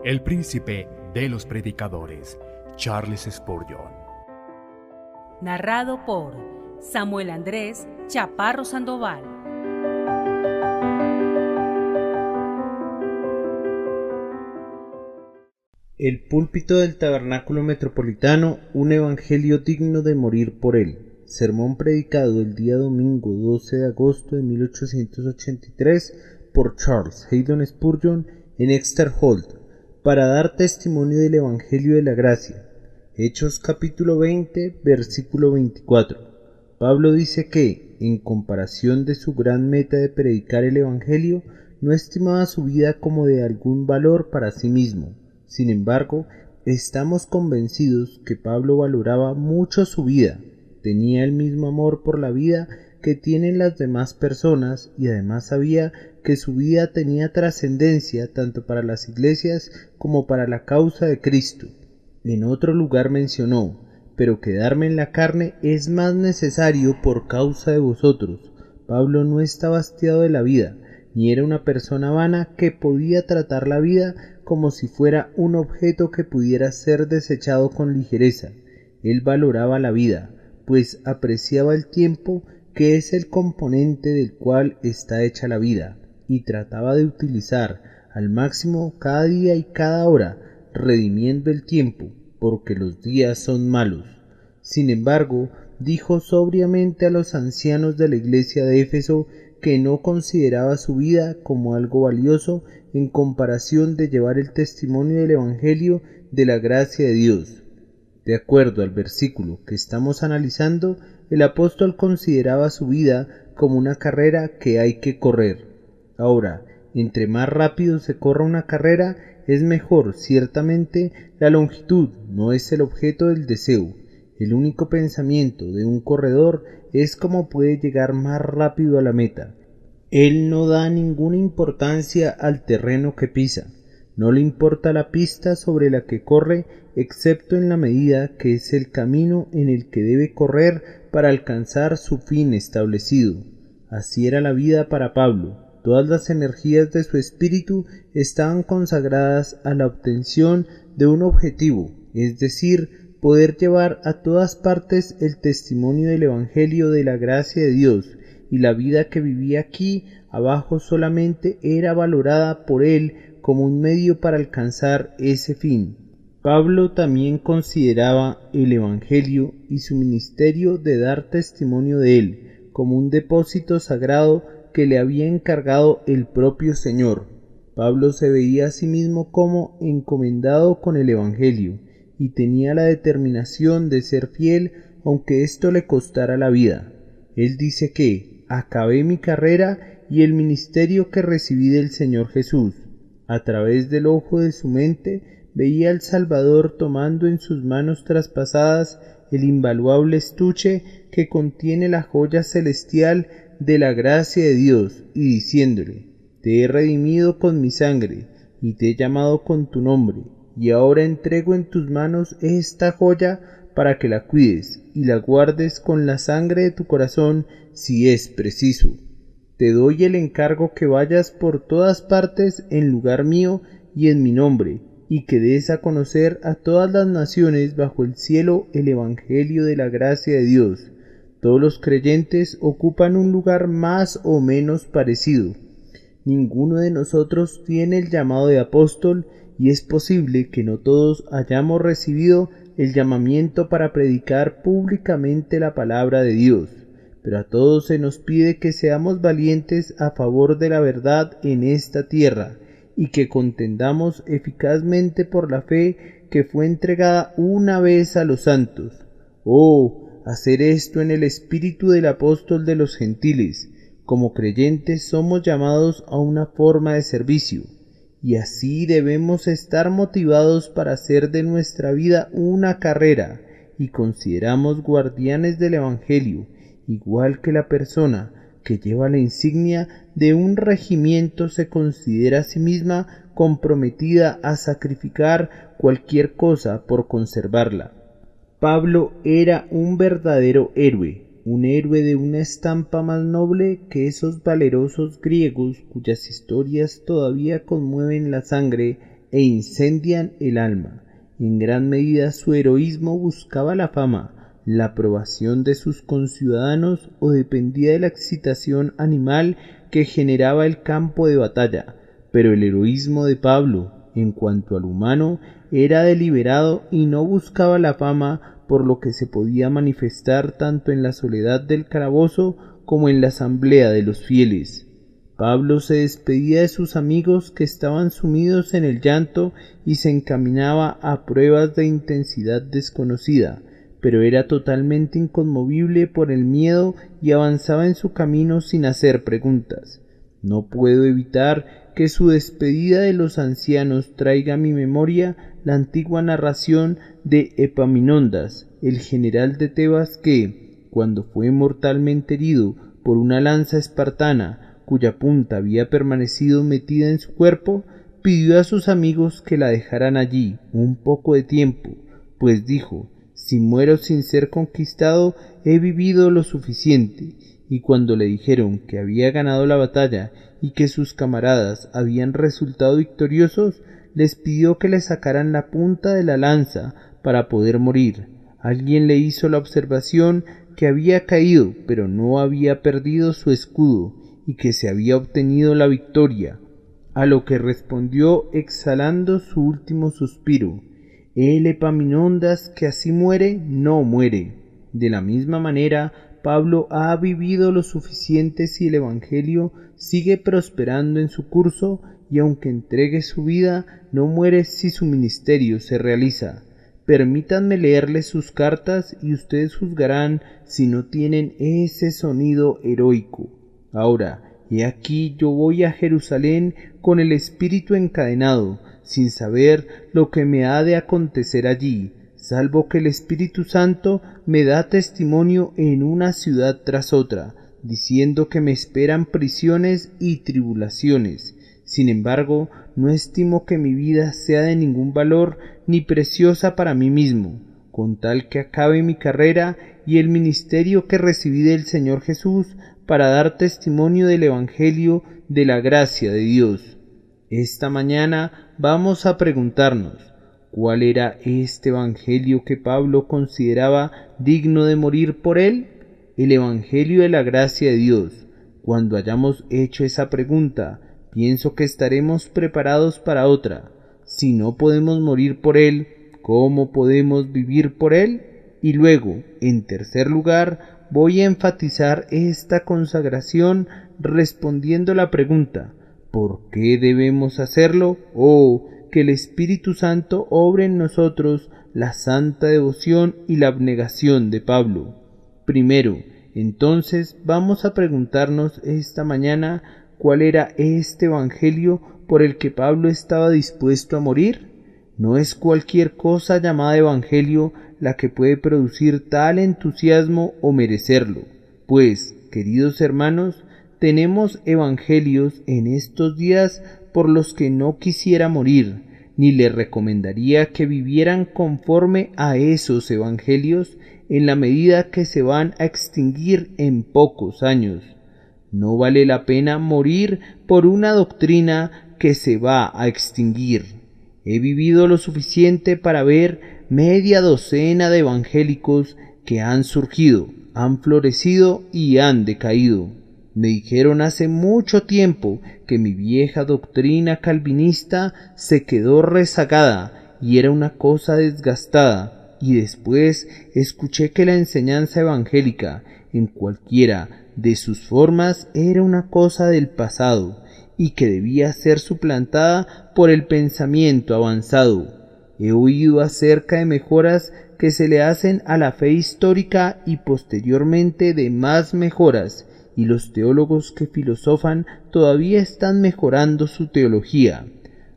el príncipe de los predicadores, Charles Spurgeon. Narrado por Samuel Andrés Chaparro Sandoval. El púlpito del Tabernáculo Metropolitano, un evangelio digno de morir por él. Sermón predicado el día domingo 12 de agosto de 1883 por Charles Haddon Spurgeon en Exeter Hall, para dar testimonio del Evangelio de la Gracia. Hechos capítulo 20, versículo 24. Pablo dice que, en comparación de su gran meta de predicar el Evangelio, no estimaba su vida como de algún valor para sí mismo. Sin embargo, estamos convencidos que Pablo valoraba mucho su vida, tenía el mismo amor por la vida que tienen las demás personas y además sabía que su vida tenía trascendencia tanto para las iglesias como para la causa de Cristo. En otro lugar mencionó: pero quedarme en la carne es más necesario por causa de vosotros. Pablo no estaba hastiado de la vida, ni era una persona vana que podía tratar la vida como si fuera un objeto que pudiera ser desechado con ligereza. Él valoraba la vida, pues apreciaba el tiempo, que es el componente del cual está hecha la vida, y trataba de utilizar al máximo cada día y cada hora, redimiendo el tiempo, porque los días son malos. Sin embargo, dijo sobriamente a los ancianos de la iglesia de Éfeso que no consideraba su vida como algo valioso en comparación de llevar el testimonio del Evangelio de la gracia de Dios. De acuerdo al versículo que estamos analizando, el apóstol consideraba su vida como una carrera que hay que correr. Ahora, entre más rápido se corra una carrera, es mejor. Ciertamente, la longitud no es el objeto del deseo. El único pensamiento de un corredor es cómo puede llegar más rápido a la meta. Él no da ninguna importancia al terreno que pisa. No le importa la pista sobre la que corre, excepto en la medida que es el camino en el que debe correr para alcanzar su fin establecido. Así era la vida para Pablo. Todas las energías de su espíritu estaban consagradas a la obtención de un objetivo, es decir, poder llevar a todas partes el testimonio del Evangelio de la gracia de Dios, y la vida que vivía aquí abajo solamente era valorada por él como un medio para alcanzar ese fin. Pablo también consideraba el Evangelio y su ministerio de dar testimonio de él como un depósito sagrado que le había encargado el propio Señor. Pablo se veía a sí mismo como encomendado con el Evangelio y tenía la determinación de ser fiel aunque esto le costara la vida. Él dice que acabé mi carrera y el ministerio que recibí del Señor Jesús. A través del ojo de su mente veía al Salvador tomando en sus manos traspasadas el invaluable estuche que contiene la joya celestial de la gracia de Dios, y diciéndole: te he redimido con mi sangre, y te he llamado con tu nombre, y ahora entrego en tus manos esta joya para que la cuides, y la guardes con la sangre de tu corazón si es preciso. Te doy el encargo que vayas por todas partes en lugar mío y en mi nombre, y que des a conocer a todas las naciones bajo el cielo el Evangelio de la gracia de Dios. Todos los creyentes ocupan un lugar más o menos parecido. Ninguno de nosotros tiene el llamado de apóstol, y es posible que no todos hayamos recibido el llamamiento para predicar públicamente la palabra de Dios, pero a todos se nos pide que seamos valientes a favor de la verdad en esta tierra, y que contendamos eficazmente por la fe que fue entregada una vez a los santos. Hacer esto en el espíritu del apóstol de los gentiles. Como creyentes somos llamados a una forma de servicio, y así debemos estar motivados para hacer de nuestra vida una carrera, y consideramos guardianes del Evangelio, igual que la persona que lleva la insignia de un regimiento se considera a sí misma comprometida a sacrificar cualquier cosa por conservarla. Pablo era un verdadero héroe, un héroe de una estampa más noble que esos valerosos griegos cuyas historias todavía conmueven la sangre e incendian el alma. En gran medida su heroísmo buscaba la fama, la aprobación de sus conciudadanos o dependía de la excitación animal que generaba el campo de batalla. Pero el heroísmo de Pablo, en cuanto al humano, era deliberado y no buscaba la fama, por lo que se podía manifestar tanto en la soledad del calabozo como en la asamblea de los fieles. Pablo se despedía de sus amigos que estaban sumidos en el llanto y se encaminaba a pruebas de intensidad desconocida, pero era totalmente inconmovible por el miedo y avanzaba en su camino sin hacer preguntas. No puedo evitar que su despedida de los ancianos traiga a mi memoria la antigua narración de Epaminondas, el general de Tebas que, cuando fue mortalmente herido por una lanza espartana, cuya punta había permanecido metida en su cuerpo, pidió a sus amigos que la dejaran allí un poco de tiempo, pues dijo: si muero sin ser conquistado, he vivido lo suficiente. Y cuando le dijeron que había ganado la batalla y que sus camaradas habían resultado victoriosos, les pidió que le sacaran la punta de la lanza para poder morir. Alguien le hizo la observación que había caído, pero no había perdido su escudo, y que se había obtenido la victoria, a lo que respondió exhalando su último suspiro: el Epaminondas que así muere, no muere. De la misma manera, Pablo ha vivido lo suficiente si el Evangelio sigue prosperando en su curso, y aunque entregue su vida, no muere si su ministerio se realiza. Permítanme leerles sus cartas y ustedes juzgarán si no tienen ese sonido heroico. Ahora, he aquí yo voy a Jerusalén con el espíritu encadenado, sin saber lo que me ha de acontecer allí, salvo que el Espíritu Santo me da testimonio en una ciudad tras otra, diciendo que me esperan prisiones y tribulaciones. Sin embargo, no estimo que mi vida sea de ningún valor ni preciosa para mí mismo, con tal que acabe mi carrera y el ministerio que recibí del Señor Jesús para dar testimonio del Evangelio de la gracia de Dios. Esta mañana vamos a preguntarnos, ¿cuál era este Evangelio que Pablo consideraba digno de morir por él? El Evangelio de la gracia de Dios. Cuando hayamos hecho esa pregunta, pienso que estaremos preparados para otra. Si no podemos morir por él, ¿cómo podemos vivir por él? Y luego, en tercer lugar, voy a enfatizar esta consagración respondiendo la pregunta: ¿por qué debemos hacerlo? Que el Espíritu Santo obre en nosotros la santa devoción y la abnegación de Pablo. Primero, entonces, vamos a preguntarnos esta mañana cuál era este Evangelio por el que Pablo estaba dispuesto a morir. No es cualquier cosa llamada Evangelio la que puede producir tal entusiasmo o merecerlo, pues, queridos hermanos, tenemos evangelios en estos días por los que no quisiera morir, ni le recomendaría que vivieran conforme a esos evangelios en la medida que se van a extinguir en pocos años. No vale la pena morir por una doctrina que se va a extinguir. He vivido lo suficiente para ver media docena de evangélicos que han surgido, han florecido y han decaído. Me dijeron hace mucho tiempo que mi vieja doctrina calvinista se quedó rezagada y era una cosa desgastada, y después escuché que la enseñanza evangélica, en cualquiera de sus formas, era una cosa del pasado y que debía ser suplantada por el pensamiento avanzado. He oído acerca de mejoras que se le hacen a la fe histórica y posteriormente de más mejoras, y los teólogos que filosofan todavía están mejorando su teología.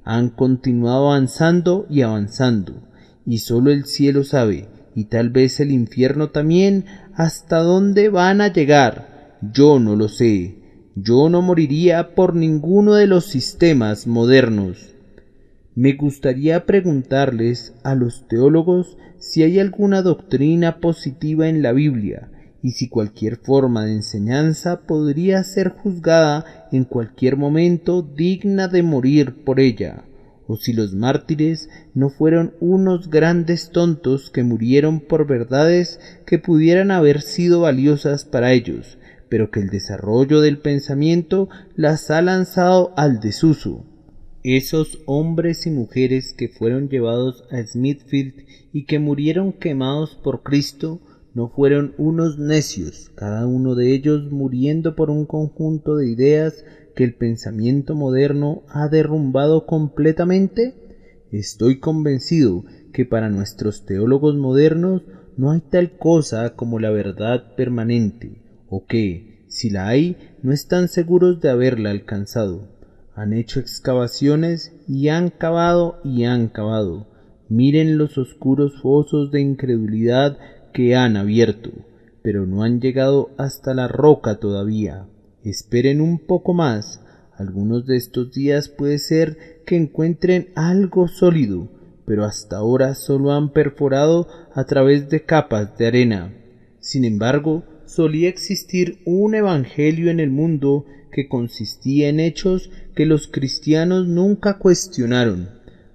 Han continuado avanzando y avanzando, y solo el cielo sabe, y tal vez el infierno también, hasta dónde van a llegar. Yo no lo sé. Yo no moriría por ninguno de los sistemas modernos. Me gustaría preguntarles a los teólogos si hay alguna doctrina positiva en la Biblia, y si cualquier forma de enseñanza podría ser juzgada en cualquier momento digna de morir por ella, o si los mártires no fueron unos grandes tontos que murieron por verdades que pudieran haber sido valiosas para ellos, pero que el desarrollo del pensamiento las ha lanzado al desuso. Esos hombres y mujeres que fueron llevados a Smithfield y que murieron quemados por Cristo no fueron unos necios, cada uno de ellos muriendo por un conjunto de ideas que el pensamiento moderno ha derrumbado completamente. Estoy convencido que para nuestros teólogos modernos no hay tal cosa como la verdad permanente, o que, si la hay, no están seguros de haberla alcanzado. Han hecho excavaciones y han cavado y han cavado. Miren los oscuros fosos de incredulidad que han abierto, pero no han llegado hasta la roca todavía. Esperen un poco más. Algunos de estos días puede ser que encuentren algo sólido, pero hasta ahora solo han perforado a través de capas de arena. Sin embargo, solía existir un evangelio en el mundo que consistía en hechos que los cristianos nunca cuestionaron.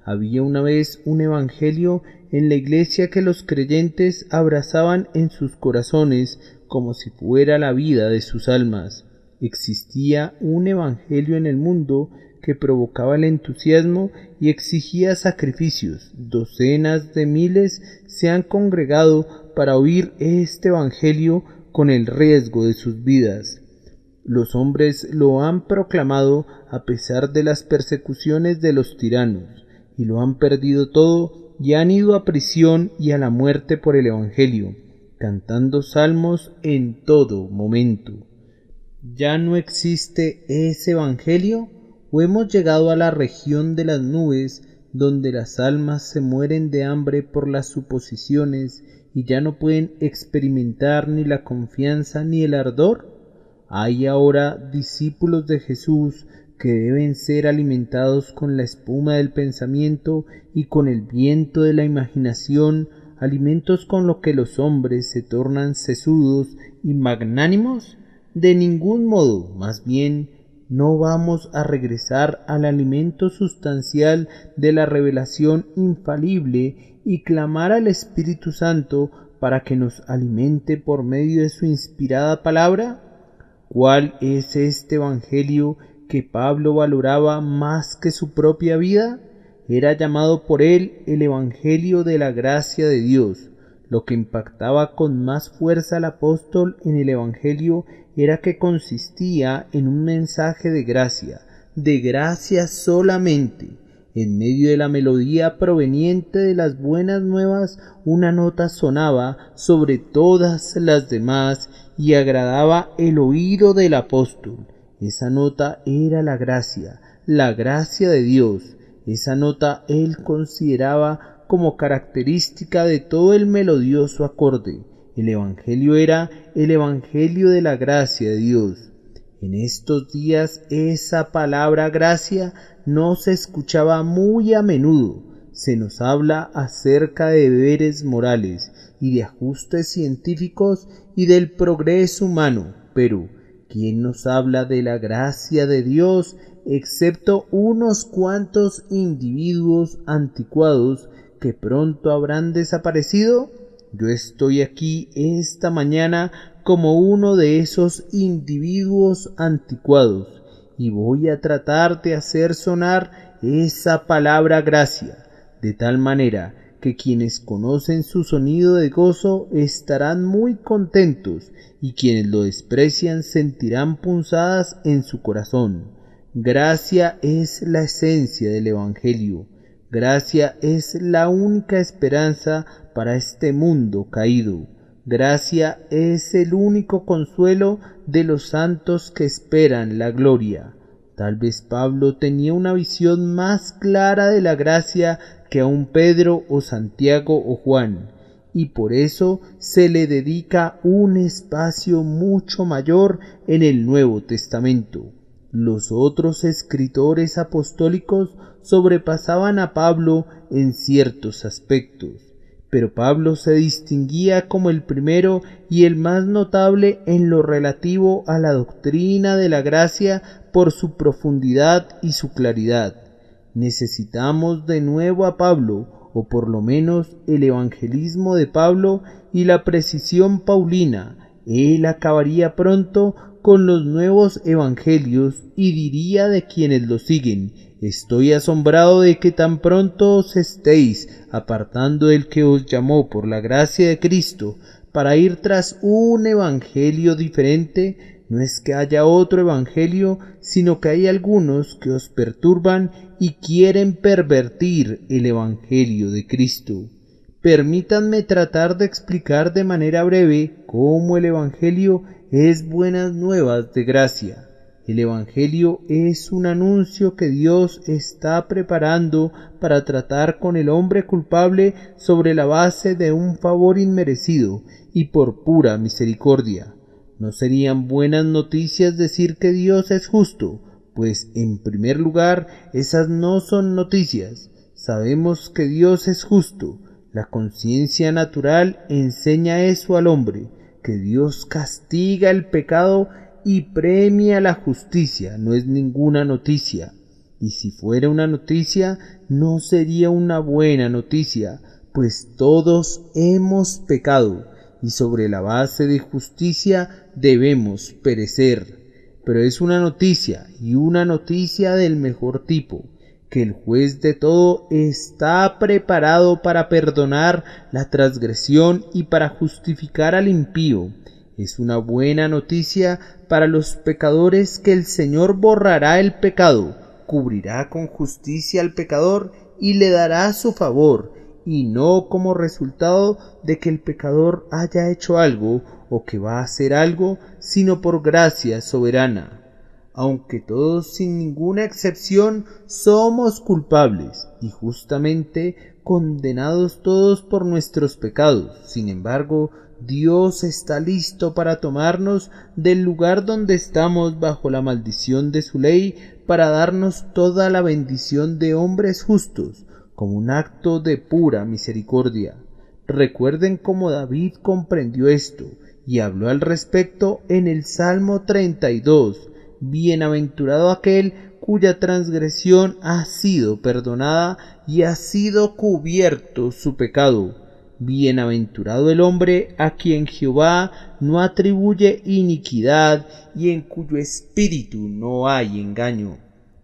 Había una vez un evangelio en la iglesia que los creyentes abrazaban en sus corazones como si fuera la vida de sus almas. Existía un evangelio en el mundo que provocaba el entusiasmo y exigía sacrificios. Docenas de miles se han congregado para oír este evangelio con el riesgo de sus vidas. Los hombres lo han proclamado a pesar de las persecuciones de los tiranos, y lo han perdido todo y han ido a prisión y a la muerte por el evangelio, cantando salmos en todo momento. ¿Ya no existe ese evangelio? ¿O hemos llegado a la región de las nubes, donde las almas se mueren de hambre por las suposiciones y ya no pueden experimentar ni la confianza ni el ardor? Hay ahora discípulos de Jesús que deben ser alimentados con la espuma del pensamiento y con el viento de la imaginación, alimentos con lo que los hombres se tornan sesudos y magnánimos. De ningún modo, más bien, no vamos a regresar al alimento sustancial de la revelación infalible y clamar al Espíritu Santo para que nos alimente por medio de su inspirada palabra. ¿Cuál es este evangelio que Pablo valoraba más que su propia vida? Era llamado por él el evangelio de la gracia de Dios. Lo que impactaba con más fuerza al apóstol en el evangelio era que consistía en un mensaje de gracia solamente. En medio de la melodía proveniente de las buenas nuevas, una nota sonaba sobre todas las demás y agradaba el oído del apóstol. Esa nota era la gracia de Dios. Esa nota él consideraba como característica de todo el melodioso acorde. El evangelio era el evangelio de la gracia de Dios. En estos días esa palabra gracia no se escuchaba muy a menudo. Se nos habla acerca de deberes morales y de ajustes científicos y del progreso humano, pero ¿quién nos habla de la gracia de Dios excepto unos cuantos individuos anticuados que pronto habrán desaparecido? Yo estoy aquí esta mañana como uno de esos individuos anticuados y voy a tratar de hacer sonar esa palabra gracia, de tal manera que quienes conocen su sonido de gozo estarán muy contentos y quienes lo desprecian sentirán punzadas en su corazón. Gracia es la esencia del evangelio. Gracia es la única esperanza para este mundo caído. Gracia es el único consuelo de los santos que esperan la gloria. Tal vez Pablo tenía una visión más clara de la gracia que aun Pedro o Santiago o Juan, y por eso se le dedica un espacio mucho mayor en el Nuevo Testamento. Los otros escritores apostólicos sobrepasaban a Pablo en ciertos aspectos, pero Pablo se distinguía como el primero y el más notable en lo relativo a la doctrina de la gracia por su profundidad y su claridad. Necesitamos de nuevo a Pablo, o por lo menos el evangelismo de Pablo y la precisión paulina. Él acabaría pronto con los nuevos evangelios y diría de quienes lo siguen: estoy asombrado de que tan pronto os estéis apartando del que os llamó por la gracia de Cristo para ir tras un evangelio diferente. No es que haya otro evangelio, sino que hay algunos que os perturban y quieren pervertir el evangelio de Cristo. Permítanme tratar de explicar de manera breve cómo el evangelio es buenas nuevas de gracia. El evangelio es un anuncio que Dios está preparando para tratar con el hombre culpable sobre la base de un favor inmerecido y por pura misericordia. No serían buenas noticias decir que Dios es justo, pues en primer lugar esas no son noticias. Sabemos que Dios es justo. La conciencia natural enseña eso al hombre, que Dios castiga el pecado y premia la justicia. No es ninguna noticia. Y si fuera una noticia, no sería una buena noticia, pues todos hemos pecado y sobre la base de justicia debemos perecer. Pero es una noticia, y una noticia del mejor tipo, que el juez de todo está preparado para perdonar la transgresión y para justificar al impío. Es una buena noticia para los pecadores que el Señor borrará el pecado, cubrirá con justicia al pecador y le dará su favor, y no como resultado de que el pecador haya hecho algo o que va a hacer algo, sino por gracia soberana. Aunque todos sin ninguna excepción somos culpables y justamente condenados todos por nuestros pecados, sin embargo, Dios está listo para tomarnos del lugar donde estamos bajo la maldición de su ley, para darnos toda la bendición de hombres justos, como un acto de pura misericordia. Recuerden cómo David comprendió esto y habló al respecto en el Salmo 32. Bienaventurado aquel cuya transgresión ha sido perdonada y ha sido cubierto su pecado. Bienaventurado el hombre a quien Jehová no atribuye iniquidad y en cuyo espíritu no hay engaño.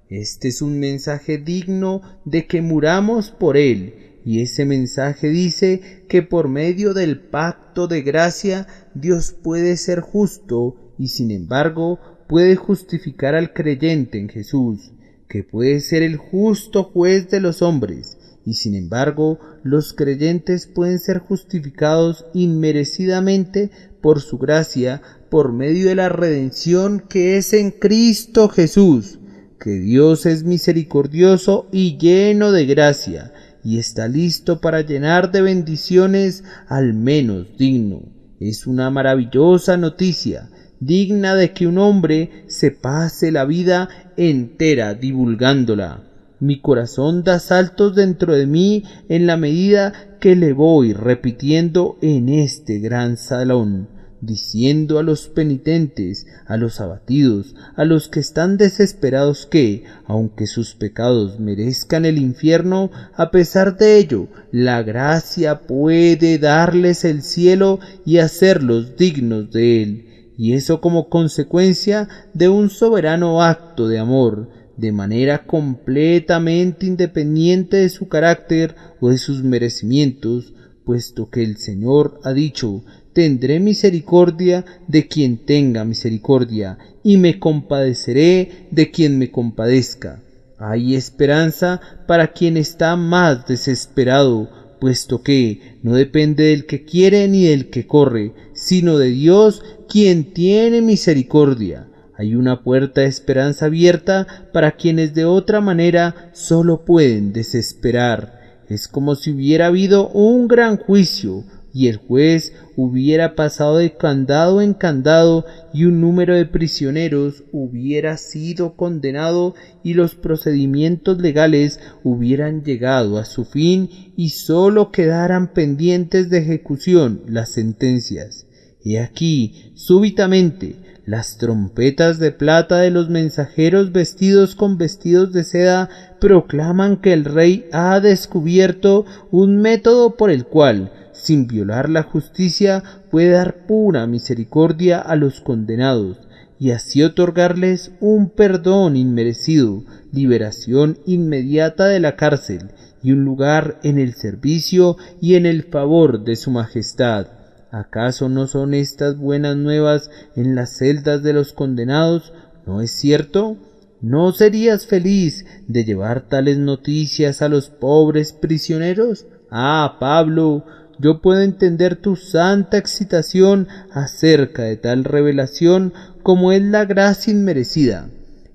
Este es un mensaje digno de que muramos por él, y ese mensaje dice que por medio del pacto de gracia Dios puede ser justo y sin embargo puede justificar al creyente en Jesús, que puede ser el justo juez de los hombres, y sin embargo los creyentes pueden ser justificados inmerecidamente por su gracia por medio de la redención que es en Cristo Jesús. Que Dios es misericordioso y lleno de gracia, y está listo para llenar de bendiciones al menos digno. Es una maravillosa noticia, digna de que un hombre se pase la vida entera divulgándola. Mi corazón da saltos dentro de mí en la medida que le voy repitiendo en este gran salón, diciendo a los penitentes, a los abatidos, a los que están desesperados que, aunque sus pecados merezcan el infierno, a pesar de ello, la gracia puede darles el cielo y hacerlos dignos de él, y eso como consecuencia de un soberano acto de amor, de manera completamente independiente de su carácter o de sus merecimientos, puesto que el Señor ha dicho: tendré misericordia de quien tenga misericordia, y me compadeceré de quien me compadezca. Hay esperanza para quien está más desesperado, puesto que no depende del que quiere ni del que corre, sino de Dios, quien tiene misericordia. Hay una puerta de esperanza abierta para quienes de otra manera solo pueden desesperar. Es como si hubiera habido un gran juicio y el juez hubiera pasado de candado en candado y un número de prisioneros hubiera sido condenado y los procedimientos legales hubieran llegado a su fin y sólo quedaran pendientes de ejecución las sentencias. He aquí, súbitamente, Las trompetas de plata de los mensajeros vestidos con vestidos de seda proclaman que el rey ha descubierto un método por el cual, sin violar la justicia, puede dar pura misericordia a los condenados y así otorgarles un perdón inmerecido, liberación inmediata de la cárcel y un lugar en el servicio y en el favor de su majestad. ¿Acaso no son estas buenas nuevas en las celdas de los condenados? ¿No es cierto? ¿No serías feliz de llevar tales noticias a los pobres prisioneros? Ah, Pablo, yo puedo entender tu santa excitación acerca de tal revelación como es la gracia inmerecida.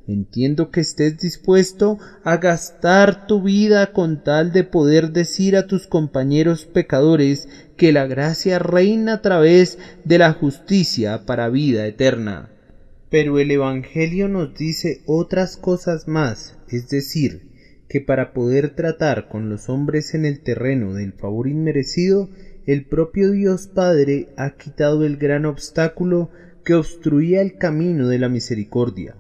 Entiendo que estés dispuesto a gastar tu vida con tal de poder decir a tus compañeros pecadores que la gracia reina a través de la justicia para vida eterna. Pero el Evangelio nos dice otras cosas más, es decir, que para poder tratar con los hombres en el terreno del favor inmerecido, el propio Dios Padre ha quitado el gran obstáculo que obstruía el camino de la misericordia.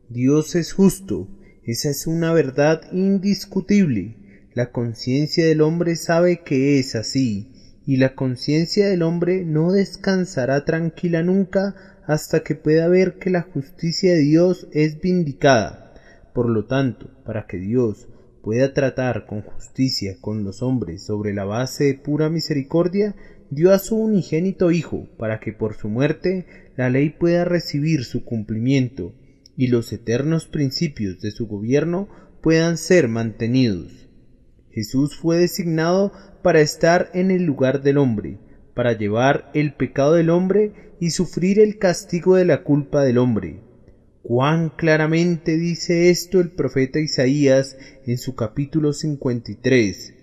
Dios es justo, esa es una verdad indiscutible. La conciencia del hombre sabe que es así, y la conciencia del hombre no descansará tranquila nunca hasta que pueda ver que la justicia de Dios es vindicada. Por lo tanto, para que Dios pueda tratar con justicia con los hombres sobre la base de pura misericordia, dio a su unigénito Hijo, para que por su muerte la ley pueda recibir su cumplimiento, y los eternos principios de su gobierno puedan ser mantenidos. Jesús fue designado para estar en el lugar del hombre, para llevar el pecado del hombre y sufrir el castigo de la culpa del hombre. Cuán claramente dice esto el profeta Isaías en su capítulo 53.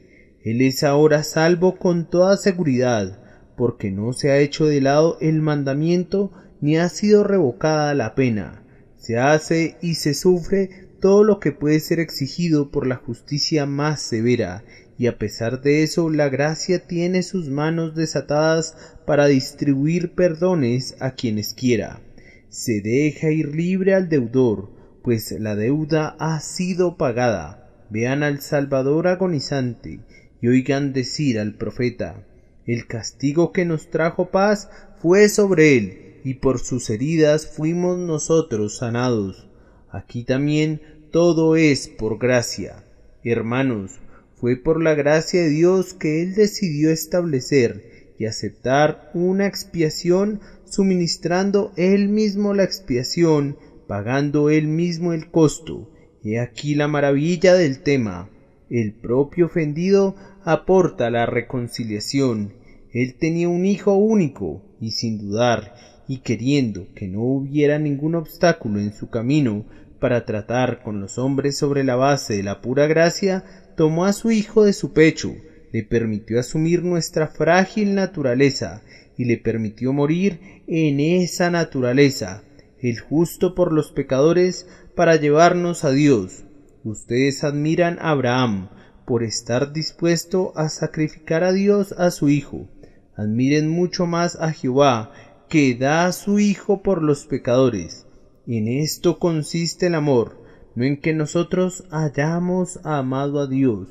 Él es ahora salvo con toda seguridad, porque no se ha hecho de lado el mandamiento ni ha sido revocada la pena. Se hace y se sufre todo lo que puede ser exigido por la justicia más severa, y a pesar de eso la gracia tiene sus manos desatadas para distribuir perdones a quienes quiera. Se deja ir libre al deudor, pues la deuda ha sido pagada. Vean al Salvador agonizante y oigan decir al profeta: el castigo que nos trajo paz fue sobre él, y por sus heridas fuimos nosotros sanados. Aquí también todo es por gracia. Hermanos, fue por la gracia de Dios que Él decidió establecer y aceptar una expiación, suministrando Él mismo la expiación, pagando Él mismo el costo. He aquí la maravilla del tema. El propio ofendido aporta la reconciliación. Él tenía un hijo único, y sin dudar, y queriendo que no hubiera ningún obstáculo en su camino para tratar con los hombres sobre la base de la pura gracia, tomó a su hijo de su pecho, le permitió asumir nuestra frágil naturaleza y le permitió morir en esa naturaleza, el justo por los pecadores, para llevarnos a Dios. Ustedes admiran a Abraham por estar dispuesto a sacrificar a Dios a su hijo. Admiren mucho más a Jehová, que da a su Hijo por los pecadores. En esto consiste el amor, no en que nosotros hayamos amado a Dios,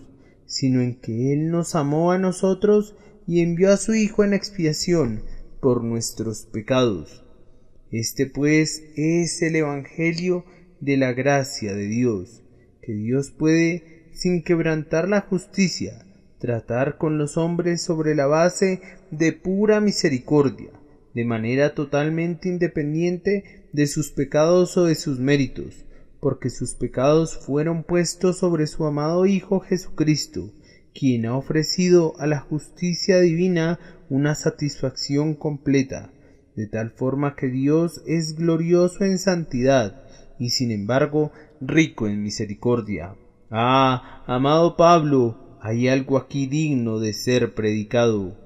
sino en que Él nos amó a nosotros y envió a su Hijo en expiación por nuestros pecados. Este pues es el Evangelio de la gracia de Dios, que Dios puede, sin quebrantar la justicia, tratar con los hombres sobre la base de pura misericordia, de manera totalmente independiente de sus pecados o de sus méritos, porque sus pecados fueron puestos sobre su amado Hijo Jesucristo, quien ha ofrecido a la justicia divina una satisfacción completa, de tal forma que Dios es glorioso en santidad y sin embargo rico en misericordia. Ah, amado Pablo, hay algo aquí digno de ser predicado.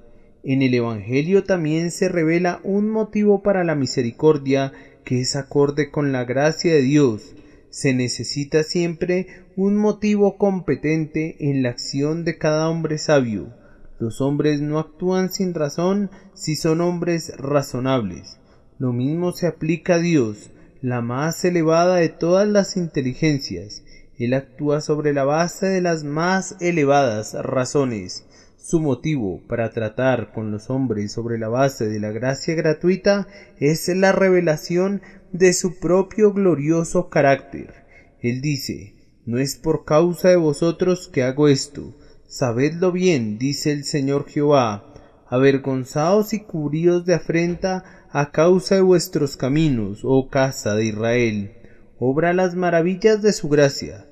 En el Evangelio también se revela un motivo para la misericordia que es acorde con la gracia de Dios. Se necesita siempre un motivo competente en la acción de cada hombre sabio. Los hombres no actúan sin razón si son hombres razonables. Lo mismo se aplica a Dios, la más elevada de todas las inteligencias. Él actúa sobre la base de las más elevadas razones. Su motivo para tratar con los hombres sobre la base de la gracia gratuita es la revelación de su propio glorioso carácter. Él dice: no es por causa de vosotros que hago esto. Sabedlo bien, dice el Señor Jehová. Avergonzaos y cubríos de afrenta a causa de vuestros caminos, oh casa de Israel. Obra las maravillas de su gracia.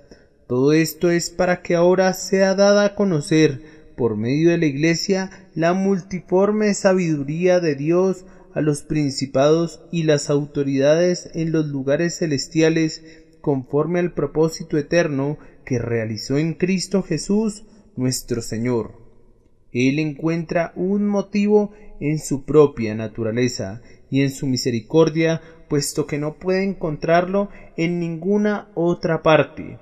Todo esto es para que ahora sea dada a conocer, por medio de la Iglesia, la multiforme sabiduría de Dios a los principados y las autoridades en los lugares celestiales, conforme al propósito eterno que realizó en Cristo Jesús, nuestro Señor. Él encuentra un motivo en su propia naturaleza y en su misericordia, puesto que no puede encontrarlo en ninguna otra parte.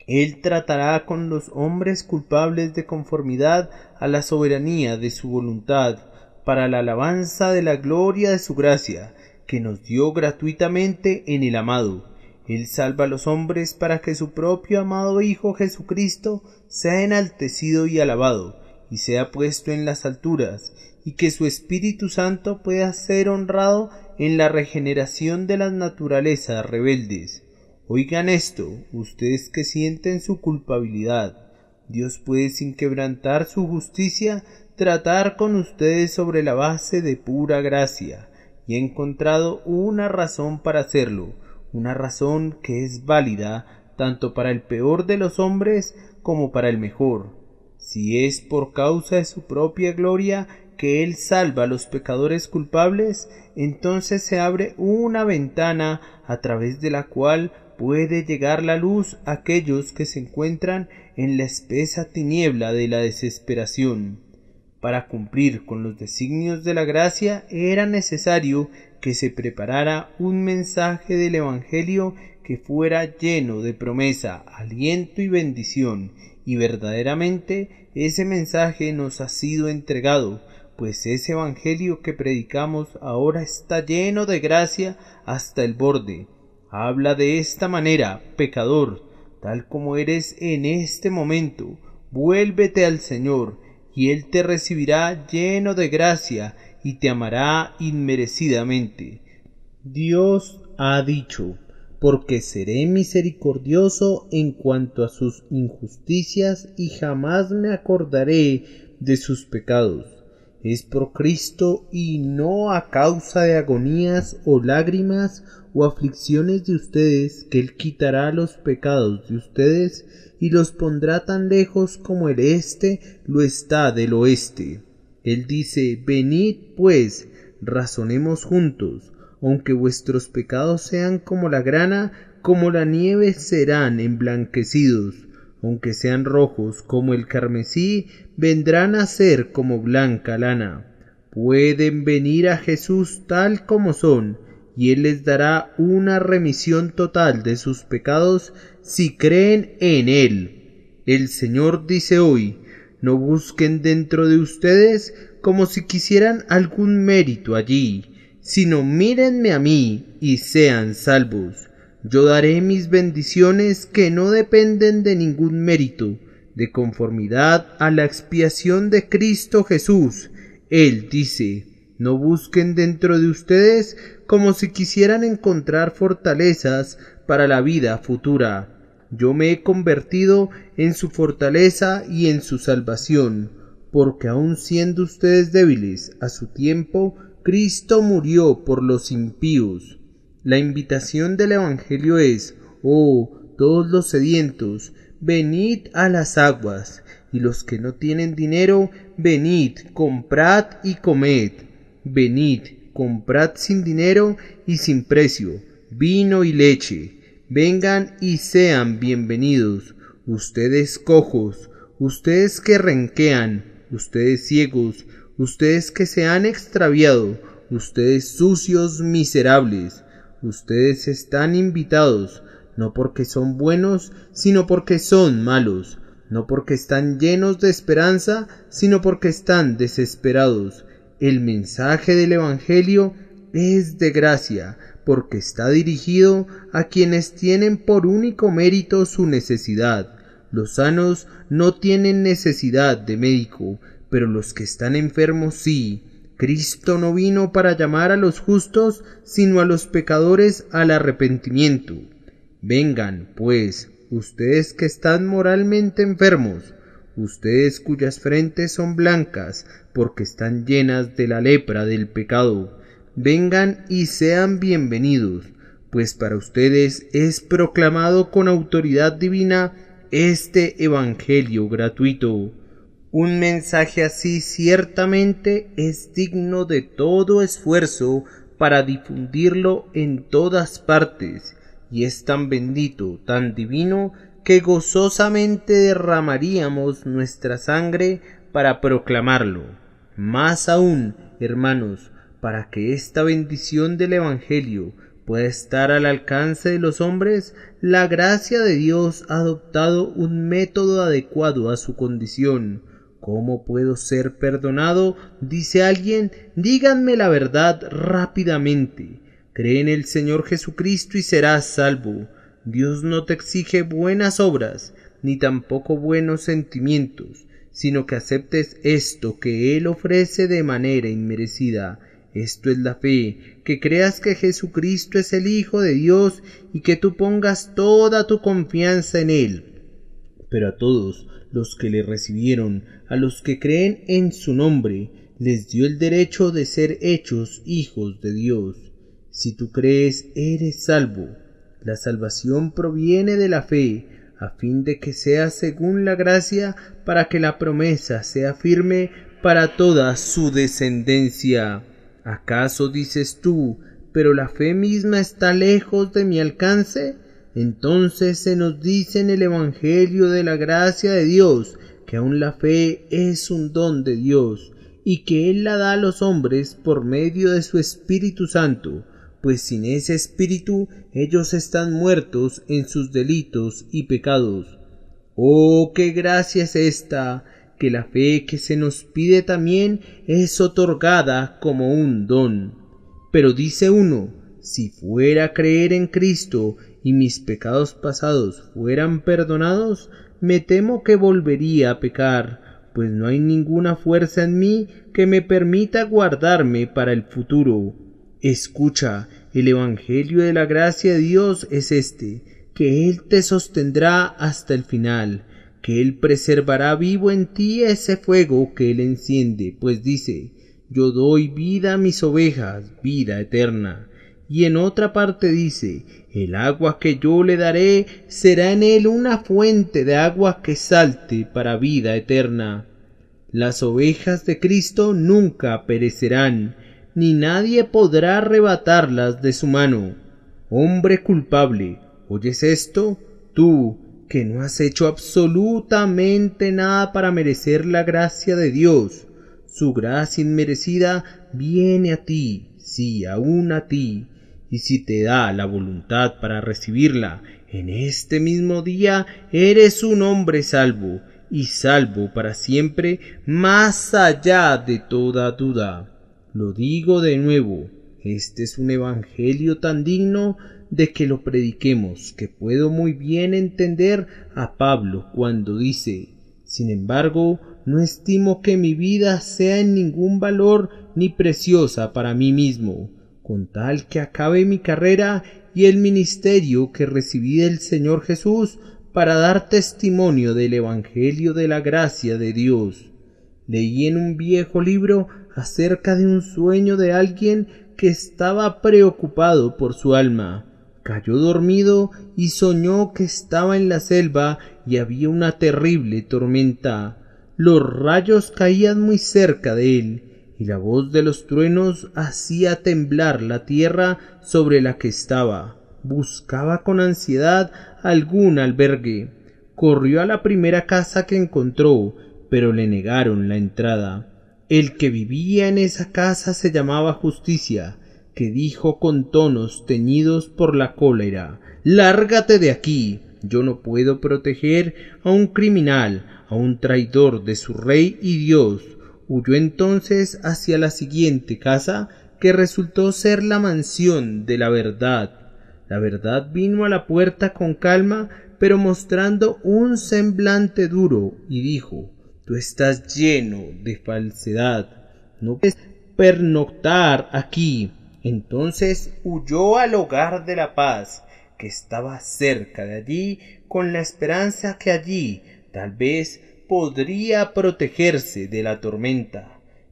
Él tratará con los hombres culpables de conformidad a la soberanía de su voluntad, para la alabanza de la gloria de su gracia, que nos dio gratuitamente en el amado. Él salva a los hombres para que su propio amado Hijo Jesucristo sea enaltecido y alabado, y sea puesto en las alturas, y que su Espíritu Santo pueda ser honrado en la regeneración de las naturalezas rebeldes. Oigan esto, ustedes que sienten su culpabilidad. Dios puede, sin quebrantar su justicia, tratar con ustedes sobre la base de pura gracia, y ha encontrado una razón para hacerlo, una razón que es válida tanto para el peor de los hombres como para el mejor. Si es por causa de su propia gloria que Él salva a los pecadores culpables, entonces se abre una ventana a través de la cual puede llegar la luz a aquellos que se encuentran en la espesa tiniebla de la desesperación. Para cumplir con los designios de la gracia era necesario que se preparara un mensaje del Evangelio que fuera lleno de promesa, aliento y bendición, y verdaderamente ese mensaje nos ha sido entregado, pues ese Evangelio que predicamos ahora está lleno de gracia hasta el borde. Habla de esta manera: pecador, tal como eres en este momento, vuélvete al Señor, y Él te recibirá lleno de gracia y te amará inmerecidamente. Dios ha dicho: porque seré misericordioso en cuanto a sus injusticias y jamás me acordaré de sus pecados. Es por Cristo y no a causa de agonías o lágrimas o aflicciones de ustedes que Él quitará los pecados de ustedes y los pondrá tan lejos como el este lo está del oeste. Él dice: venid pues, razonemos juntos, aunque vuestros pecados sean como la grana, como la nieve serán emblanquecidos, aunque sean rojos como el carmesí, vendrán a ser como blanca lana. Pueden venir a Jesús tal como son, y Él les dará una remisión total de sus pecados si creen en Él. El Señor dice hoy: no busquen dentro de ustedes como si quisieran algún mérito allí, sino mírenme a mí y sean salvos. Yo daré mis bendiciones que no dependen de ningún mérito, de conformidad a la expiación de Cristo Jesús. Él dice: no busquen dentro de ustedes como si quisieran encontrar fortalezas para la vida futura. Yo me he convertido en su fortaleza y en su salvación, porque aun siendo ustedes débiles a su tiempo, Cristo murió por los impíos. La invitación del Evangelio es: oh, todos los sedientos, venid a las aguas, y los que no tienen dinero, venid, comprad y comed. Venid, comprad sin dinero y sin precio, vino y leche. Vengan y sean bienvenidos, ustedes cojos, ustedes que renquean, ustedes ciegos, ustedes que se han extraviado, ustedes sucios miserables. Ustedes están invitados, no porque son buenos, sino porque son malos, no porque están llenos de esperanza, sino porque están desesperados. El mensaje del Evangelio es de gracia, porque está dirigido a quienes tienen por único mérito su necesidad. Los sanos no tienen necesidad de médico, pero los que están enfermos sí. Cristo no vino para llamar a los justos, sino a los pecadores al arrepentimiento. Vengan, pues, ustedes que están moralmente enfermos, ustedes cuyas frentes son blancas, porque están llenas de la lepra del pecado. Vengan y sean bienvenidos, pues para ustedes es proclamado con autoridad divina este evangelio gratuito. Un mensaje así ciertamente es digno de todo esfuerzo para difundirlo en todas partes, y es tan bendito, tan divino, que gozosamente derramaríamos nuestra sangre para proclamarlo. Más aún, hermanos, para que esta bendición del evangelio pueda estar al alcance de los hombres, la gracia de Dios ha adoptado un método adecuado a su condición. ¿Cómo puedo ser perdonado?, dice alguien. Díganme la verdad rápidamente. Cree en el Señor Jesucristo y serás salvo. Dios no te exige buenas obras, ni tampoco buenos sentimientos, sino que aceptes esto que Él ofrece de manera inmerecida. Esto es la fe, que creas que Jesucristo es el Hijo de Dios y que tú pongas toda tu confianza en Él. Pero a todos los que le recibieron, a los que creen en su nombre, les dio el derecho de ser hechos hijos de Dios. Si tú crees, eres salvo. La salvación proviene de la fe, a fin de que sea según la gracia, para que la promesa sea firme para toda su descendencia. ¿Acaso dices tú, pero la fe misma está lejos de mi alcance? Entonces se nos dice en el Evangelio de la gracia de Dios que aun la fe es un don de Dios y que Él la da a los hombres por medio de su Espíritu Santo, pues sin ese Espíritu ellos están muertos en sus delitos y pecados. ¡Oh, qué gracia es esta! Que la fe que se nos pide también es otorgada como un don. Pero dice uno, si fuera a creer en Cristo y mis pecados pasados fueran perdonados, me temo que volvería a pecar, pues no hay ninguna fuerza en mí que me permita guardarme para el futuro. Escucha, el Evangelio de la gracia de Dios es este, que Él te sostendrá hasta el final, que Él preservará vivo en ti ese fuego que Él enciende, pues dice, yo doy vida a mis ovejas, vida eterna. Y en otra parte dice, el agua que yo le daré será en él una fuente de agua que salte para vida eterna. Las ovejas de Cristo nunca perecerán, ni nadie podrá arrebatarlas de su mano. Hombre culpable, ¿oyes esto? Tú, que no has hecho absolutamente nada para merecer la gracia de Dios. Su gracia inmerecida viene a ti, sí, aún a ti. Y si te da la voluntad para recibirla, en este mismo día eres un hombre salvo, y salvo para siempre, más allá de toda duda. Lo digo de nuevo, este es un evangelio tan digno de que lo prediquemos, que puedo muy bien entender a Pablo cuando dice, sin embargo, no estimo que mi vida sea en ningún valor ni preciosa para mí mismo, con tal que acabe mi carrera y el ministerio que recibí del Señor Jesús para dar testimonio del Evangelio de la gracia de Dios. Leí en un viejo libro acerca de un sueño de alguien que estaba preocupado por su alma. Cayó dormido y soñó que estaba en la selva y había una terrible tormenta. Los rayos caían muy cerca de él, y la voz de los truenos hacía temblar la tierra sobre la que estaba. Buscaba con ansiedad algún albergue. Corrió a la primera casa que encontró, pero le negaron la entrada. El que vivía en esa casa se llamaba Justicia, que dijo con tonos teñidos por la cólera: «Lárgate de aquí, yo no puedo proteger a un criminal, a un traidor de su rey y Dios». Huyó entonces hacia la siguiente casa, que resultó ser la mansión de la verdad. La verdad vino a la puerta con calma, pero mostrando un semblante duro, y dijo: tú estás lleno de falsedad, no puedes pernoctar aquí. Entonces huyó al hogar de la paz, que estaba cerca de allí, con la esperanza que allí tal vez podría protegerse de la tormenta.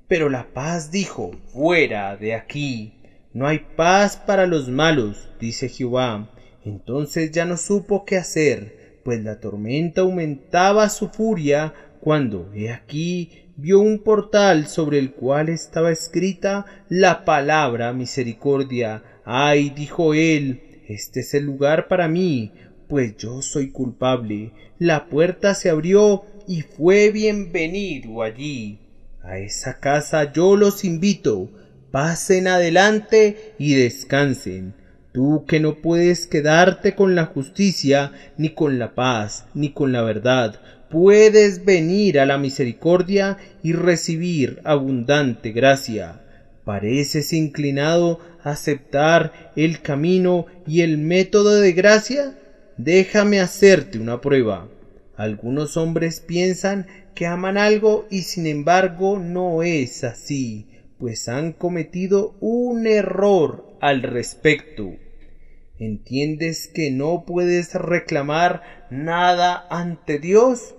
Pero la paz dijo: fuera de aquí. No hay paz para los malos, dice Jehová. Entonces ya no supo qué hacer, pues la tormenta aumentaba su furia, cuando, he aquí, vio un portal sobre el cual estaba escrita la palabra misericordia. Ay, dijo él, este es el lugar para mí, pues yo soy culpable. La puerta se abrió y fue bienvenido allí. A esa casa yo los invito. Pasen adelante y descansen. Tú que no puedes quedarte con la justicia, ni con la paz, ni con la verdad, puedes venir a la misericordia y recibir abundante gracia. ¿Pareces inclinado a aceptar el camino y el método de gracia? Déjame hacerte una prueba. Algunos hombres piensan que aman algo y sin embargo no es así, pues han cometido un error al respecto. ¿Entiendes que no puedes reclamar nada ante Dios?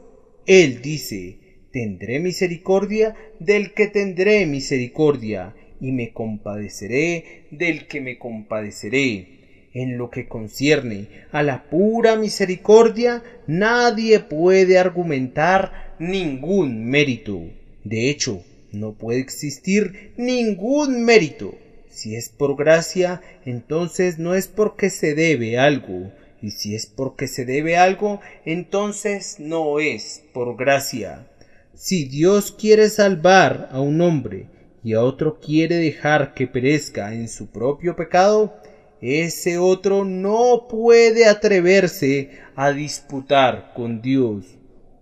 Él dice: tendré misericordia del que tendré misericordia, y me compadeceré del que me compadeceré. En lo que concierne a la pura misericordia, nadie puede argumentar ningún mérito. De hecho, no puede existir ningún mérito. Si es por gracia, entonces no es porque se debe algo, y si es porque se debe algo, entonces no es por gracia. Si Dios quiere salvar a un hombre y a otro quiere dejar que perezca en su propio pecado, ese otro no puede atreverse a disputar con Dios.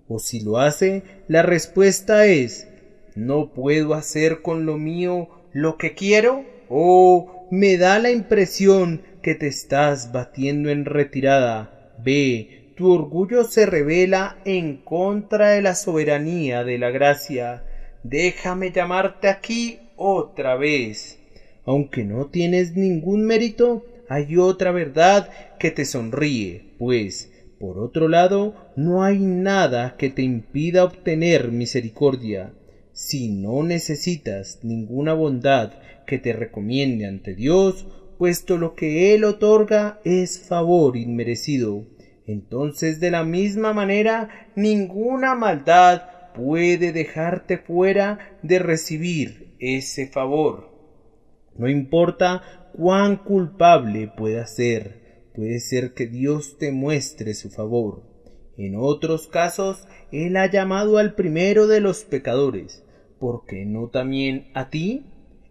O si lo hace, la respuesta es: ¿no puedo hacer con lo mío lo que quiero? Oh, me da la impresión que te estás batiendo en retirada. Ve, tu orgullo se revela en contra de la soberanía de la gracia. Déjame llamarte aquí otra vez. Aunque no tienes ningún mérito, hay otra verdad que te sonríe, pues, por otro lado, no hay nada que te impida obtener misericordia. Si no necesitas ninguna bondad que te recomiende ante Dios, puesto lo que Él otorga es favor inmerecido, entonces de la misma manera ninguna maldad puede dejarte fuera de recibir ese favor. No importa cuán culpable puedas ser, puede ser que Dios te muestre su favor. En otros casos, Él ha llamado al primero de los pecadores. ¿Por qué no también a ti?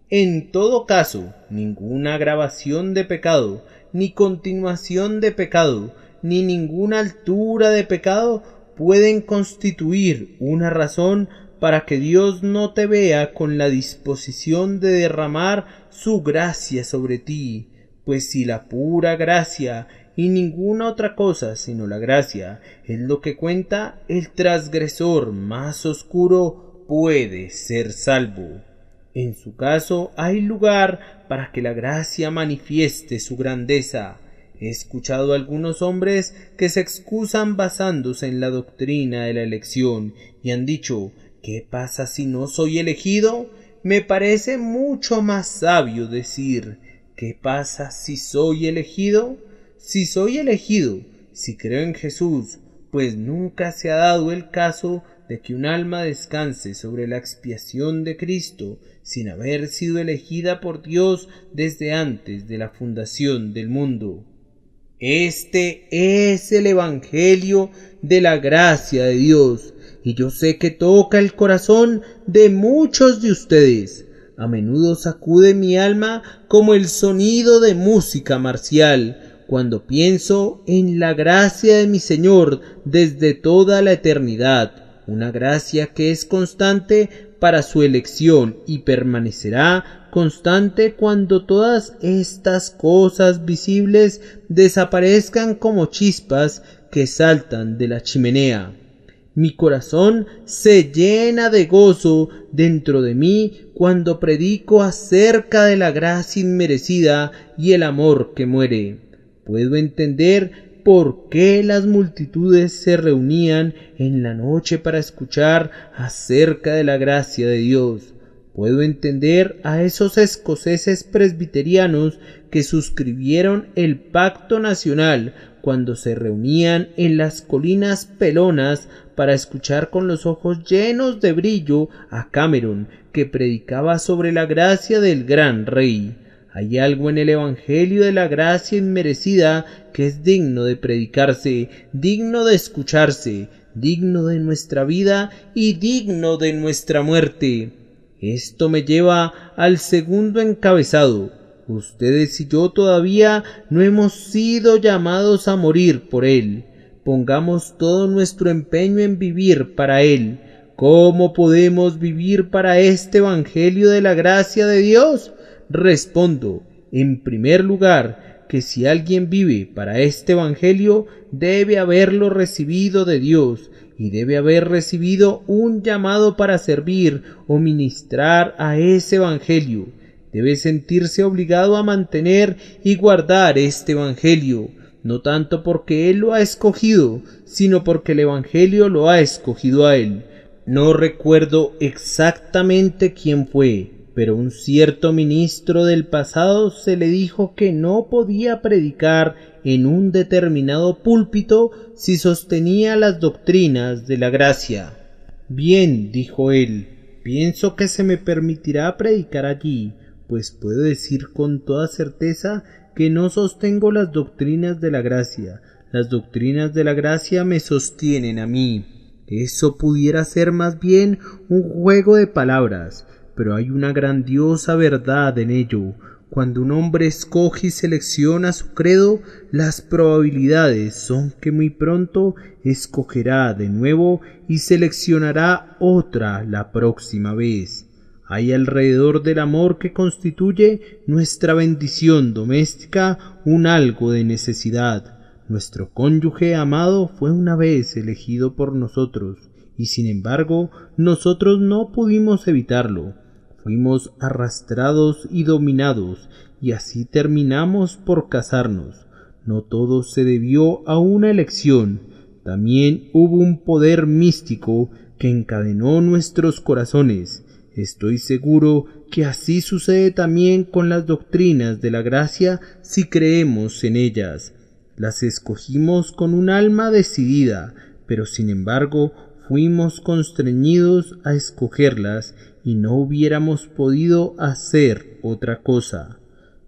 En todo caso, ninguna agravación de pecado, ni continuación de pecado, ni ninguna altura de pecado pueden constituir una razón para que Dios no te vea con la disposición de derramar su gracia sobre ti, pues si la pura gracia y ninguna otra cosa sino la gracia es lo que cuenta, el transgresor más oscuro puede ser salvo. En su caso hay lugar para que la gracia manifieste su grandeza. He escuchado a algunos hombres que se excusan basándose en la doctrina de la elección y han dicho: ¿qué pasa si no soy elegido? Me parece mucho más sabio decir: ¿qué pasa si soy elegido? Si soy elegido, si creo en Jesús, pues nunca se ha dado el caso de que un alma descanse sobre la expiación de Cristo sin haber sido elegida por Dios desde antes de la fundación del mundo. Este es el Evangelio de la gracia de Dios, y yo sé que toca el corazón de muchos de ustedes. A menudo sacude mi alma como el sonido de música marcial, cuando pienso en la gracia de mi Señor desde toda la eternidad. una gracia que es constante para su elección y permanecerá constante cuando todas estas cosas visibles desaparezcan como chispas que saltan de la chimenea. Mi corazón se llena de gozo dentro de mí cuando predico acerca de la gracia inmerecida y el amor que muere. Puedo entender por qué las multitudes se reunían en la noche para escuchar acerca de la gracia de Dios. Puedo entender a esos escoceses presbiterianos que suscribieron el pacto nacional cuando se reunían en las colinas pelonas para escuchar con los ojos llenos de brillo a Cameron, que predicaba sobre la gracia del gran rey. Hay algo en el Evangelio de la gracia inmerecida que es digno de predicarse, digno de escucharse, digno de nuestra vida y digno de nuestra muerte. Esto me lleva al segundo encabezado. Ustedes y yo todavía no hemos sido llamados a morir por Él. Pongamos todo nuestro empeño en vivir para Él. ¿Cómo podemos vivir para este Evangelio de la gracia de Dios? Respondo, en primer lugar, que si alguien vive para este Evangelio, debe haberlo recibido de Dios y debe haber recibido un llamado para servir o ministrar a ese Evangelio. Debe sentirse obligado a mantener y guardar este Evangelio, no tanto porque Él lo ha escogido, sino porque el Evangelio lo ha escogido a Él. No recuerdo exactamente quién fue, pero un cierto ministro del pasado se le dijo que no podía predicar en un determinado púlpito si sostenía las doctrinas de la gracia. Bien, dijo él, pienso que se me permitirá predicar allí, pues puedo decir con toda certeza que no sostengo las doctrinas de la gracia. Las doctrinas de la gracia me sostienen a mí. Eso pudiera ser más bien un juego de palabras, pero hay una grandiosa verdad en ello. Cuando un hombre escoge y selecciona su credo, las probabilidades son que muy pronto escogerá de nuevo y seleccionará otra la próxima vez. Hay alrededor del amor que constituye nuestra bendición doméstica un algo de necesidad. Nuestro cónyuge amado fue una vez elegido por nosotros, y sin embargo nosotros no pudimos evitarlo. Fuimos arrastrados y dominados, y así terminamos por casarnos. No todo se debió a una elección, también hubo un poder místico que encadenó nuestros corazones. Estoy seguro que así sucede también con las doctrinas de la gracia si creemos en ellas. Las escogimos con un alma decidida, pero sin embargo fuimos constreñidos a escogerlas y no hubiéramos podido hacer otra cosa.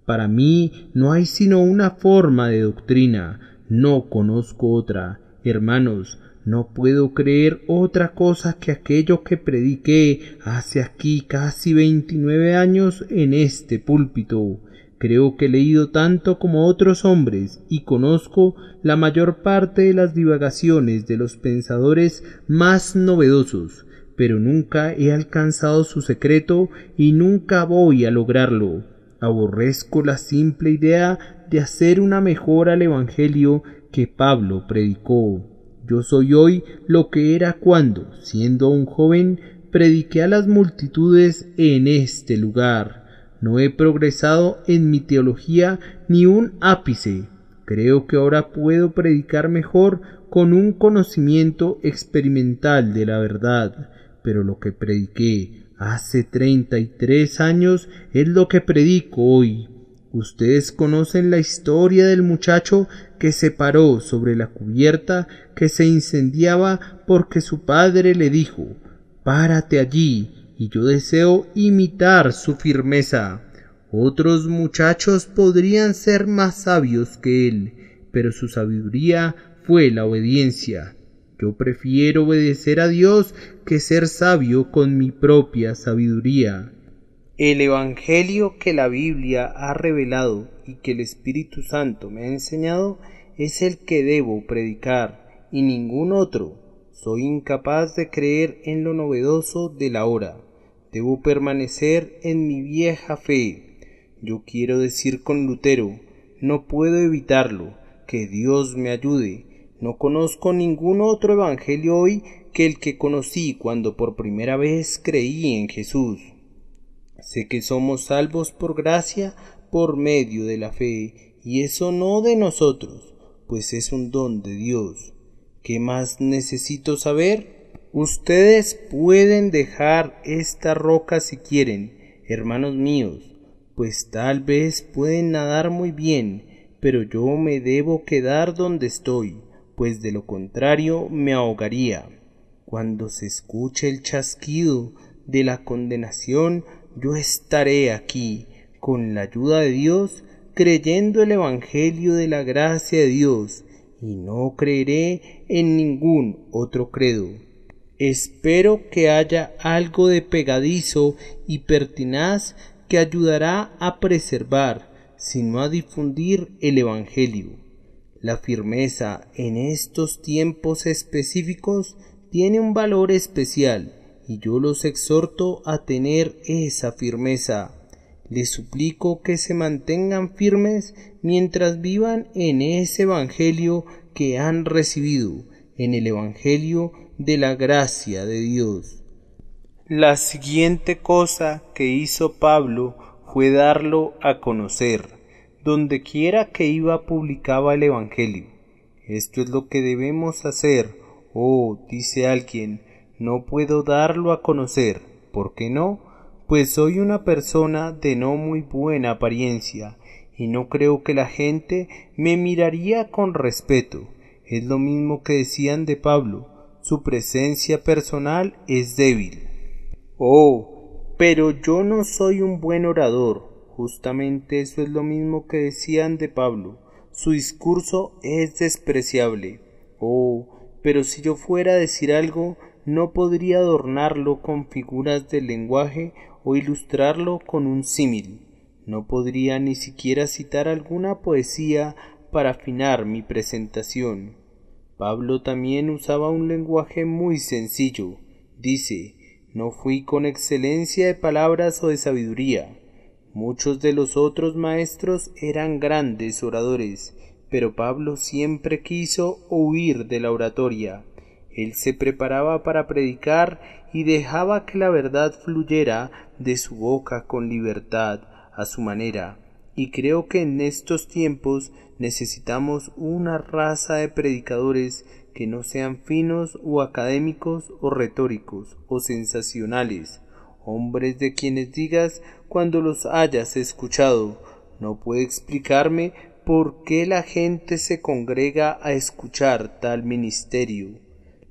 Para mí no hay sino una forma de doctrina, no conozco otra. Hermanos, no puedo creer otra cosa que aquello que prediqué hace aquí casi 29 años en este púlpito. Creo que he leído tanto como otros hombres y conozco la mayor parte de las divagaciones de los pensadores más novedosos, pero nunca he alcanzado su secreto y nunca voy a lograrlo. Aborrezco la simple idea de hacer una mejora al Evangelio que Pablo predicó. Yo soy hoy lo que era cuando, siendo un joven, prediqué a las multitudes en este lugar. No he progresado en mi teología ni un ápice. Creo que ahora puedo predicar mejor con un conocimiento experimental de la verdad, pero lo que prediqué hace 33 años es lo que predico hoy. Ustedes conocen la historia del muchacho que se paró sobre la cubierta que se incendiaba porque su padre le dijo: «Párate allí», y yo deseo imitar su firmeza. Otros muchachos podrían ser más sabios que él, pero su sabiduría fue la obediencia. Yo prefiero obedecer a Dios que ser sabio con mi propia sabiduría. El Evangelio que la Biblia ha revelado y que el Espíritu Santo me ha enseñado es el que debo predicar y ningún otro. Soy incapaz de creer en lo novedoso de la hora. Debo permanecer en mi vieja fe. Yo quiero decir con Lutero, no puedo evitarlo, que Dios me ayude. No conozco ningún otro evangelio hoy que el que conocí cuando por primera vez creí en Jesús. Sé que somos salvos por gracia, por medio de la fe, y eso no de nosotros, pues es un don de Dios. ¿Qué más necesito saber? Ustedes pueden dejar esta roca si quieren, hermanos míos, pues tal vez pueden nadar muy bien, pero yo me debo quedar donde estoy, pues de lo contrario me ahogaría. Cuando se escuche el chasquido de la condenación, yo estaré aquí, con la ayuda de Dios, creyendo el Evangelio de la gracia de Dios, y no creeré en ningún otro credo. Espero que haya algo de pegadizo y pertinaz que ayudará a preservar, sino a difundir el Evangelio. La firmeza en estos tiempos específicos tiene un valor especial, y yo los exhorto a tener esa firmeza. Les suplico que se mantengan firmes mientras vivan en ese Evangelio que han recibido, en el Evangelio de la gracia de Dios. La siguiente cosa que hizo Pablo fue darlo a conocer. Donde quiera que iba publicaba el Evangelio. Esto es lo que debemos hacer. Oh, dice alguien, no puedo darlo a conocer. ¿Por qué no? Pues soy una persona de no muy buena apariencia, y no creo que la gente me miraría con respeto. Es lo mismo que decían de Pablo, su presencia personal es débil. Oh, pero yo no soy un buen orador. Justamente eso es lo mismo que decían de Pablo, su discurso es despreciable. Oh, pero si yo fuera a decir algo, no podría adornarlo con figuras del lenguaje o ilustrarlo con un símil. No podría ni siquiera citar alguna poesía para afinar mi presentación. Pablo también usaba un lenguaje muy sencillo. Dice, no fui con excelencia de palabras o de sabiduría. Muchos de los otros maestros eran grandes oradores, pero Pablo siempre quiso huir de la oratoria. Él se preparaba para predicar y dejaba que la verdad fluyera de su boca con libertad, a su manera. Y creo que en estos tiempos necesitamos una raza de predicadores que no sean finos o académicos o retóricos o sensacionales, hombres de quienes digas cuando los hayas escuchado, no puedo explicarme por qué la gente se congrega a escuchar tal ministerio.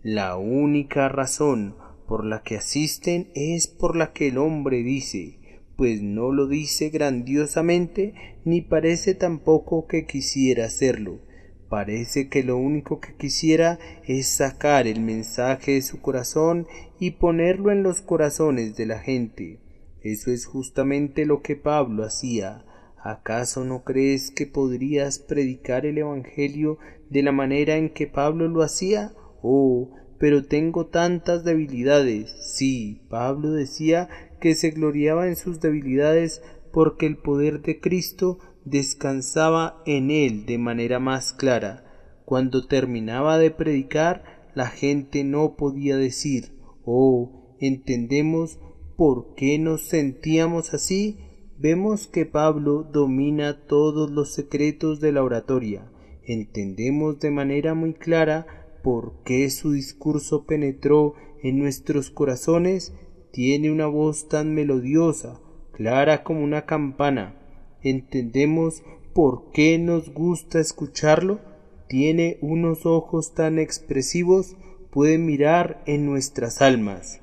La única razón por la que asisten es por la que el hombre dice, pues no lo dice grandiosamente ni parece tampoco que quisiera hacerlo. Parece que lo único que quisiera es sacar el mensaje de su corazón y ponerlo en los corazones de la gente. Eso es justamente lo que Pablo hacía. ¿Acaso no crees que podrías predicar el Evangelio de la manera en que Pablo lo hacía? Oh, pero tengo tantas debilidades. Sí, Pablo decía que se gloriaba en sus debilidades porque el poder de Cristo descansaba en él de manera más clara. Cuando terminaba de predicar, la gente no podía decir, oh, entendemos por qué nos sentíamos así. Vemos que Pablo domina todos los secretos de la oratoria. Entendemos de manera muy clara por qué su discurso penetró en nuestros corazones. Tiene una voz tan melodiosa, clara como una campana. ¿Entendemos por qué nos gusta escucharlo? Tiene unos ojos tan expresivos, puede mirar en nuestras almas.